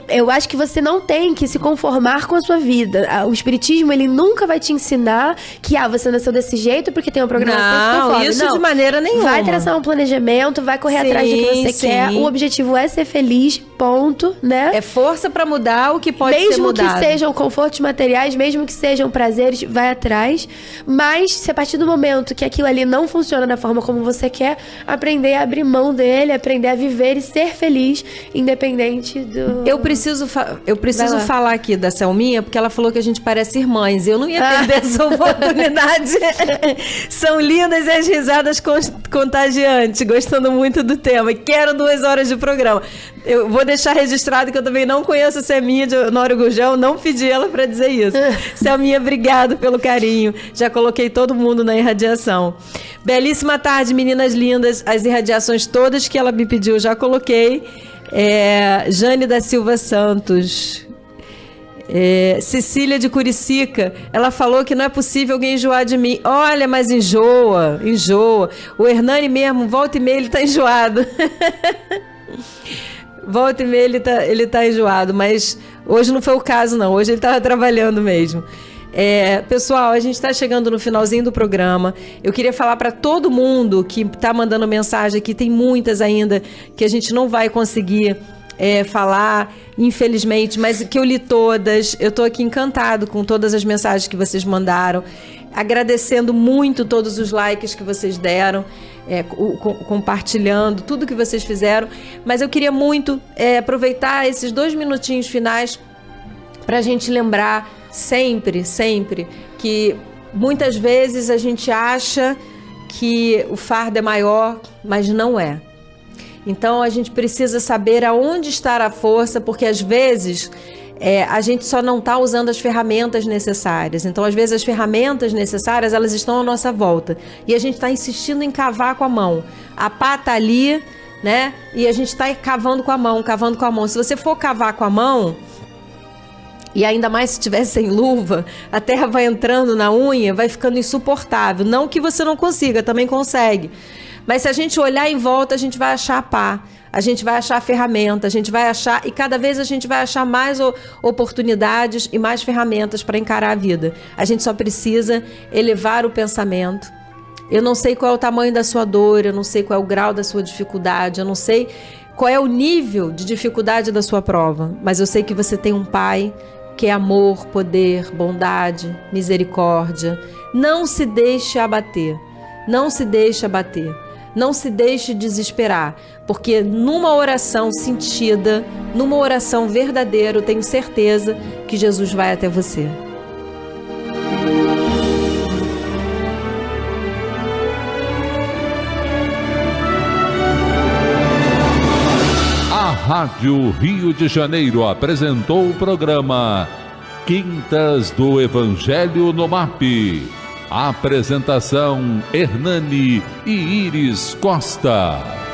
eu acho que você não tem que se conformar com a sua vida. O espiritismo, ele nunca vai te ensinar que você nasceu desse jeito porque tem uma programação. Não, isso de maneira nenhuma. Vai traçar um planejamento, vai correr atrás do que você quer. O objetivo é ser feliz, ponto, né? É força pra mudar o que pode ser mudado. Mesmo que sejam confortos materiais, mesmo que sejam prazeres, vai atrás. Mas se a partir do momento que aquilo ali não funciona da forma como você quer, aprender a abrir mão dele, aprender a viver e ser feliz, independente do... Eu preciso falar aqui da Selminha, porque ela falou que a gente parece irmãs. Eu não ia perder essa oportunidade. São lindas e as risadas contagiantes, gostando muito do tema. Quero 2 horas de programa. Eu vou deixar registrado que eu também não conheço a Selminha de Honório Gurgel, não pedi ela pra dizer isso. Selminha, obrigado pelo carinho. Já coloquei todo mundo na irradiação. Belíssima tarde, meninas lindas. As irradiações todas que ela me pediu, já coloquei. Jane da Silva Santos. Cecília de Curicica, ela falou que não é possível alguém enjoar de mim. Olha, mas enjoa. O Hernani mesmo, volta e meia, ele tá enjoado. Volta e meia, ele tá enjoado, mas hoje não foi o caso, não. Hoje ele tava trabalhando mesmo. Pessoal, a gente está chegando no finalzinho do programa. Eu queria falar para todo mundo que está mandando mensagem aqui, tem muitas ainda que a gente não vai conseguir falar, infelizmente, mas que eu li todas. Eu estou aqui encantado com todas as mensagens que vocês mandaram, agradecendo muito todos os likes que vocês deram, compartilhando tudo que vocês fizeram. Mas eu queria muito aproveitar esses 2 minutinhos finais para a gente lembrar sempre, que muitas vezes a gente acha que o fardo é maior, mas não é. Então a gente precisa saber aonde está a força, porque às vezes a gente só não está usando as ferramentas necessárias. Então às vezes as ferramentas necessárias, elas estão à nossa volta e a gente está insistindo em cavar com a mão. A pá tá ali, né? E a gente está cavando com a mão. Se você for cavar com a mão, e ainda mais se tiver sem luva, a terra vai entrando na unha, vai ficando insuportável. Não que você não consiga, também consegue. Mas se a gente olhar em volta, a gente vai achar a pá, a gente vai achar a ferramenta, a gente vai achar, e cada vez a gente vai achar mais oportunidades e mais ferramentas para encarar a vida. A gente só precisa elevar o pensamento. Eu não sei qual é o tamanho da sua dor, eu não sei qual é o grau da sua dificuldade, eu não sei qual é o nível de dificuldade da sua prova, mas eu sei que você tem um Pai que é amor, poder, bondade, misericórdia. Não se deixe abater, não se deixe abater, não se deixe desesperar, porque numa oração sentida, numa oração verdadeira, eu tenho certeza que Jesus vai até você. A Rádio Rio de Janeiro apresentou o programa Quintas do Evangelho no MAP. Apresentação Hernani e Iris Costa.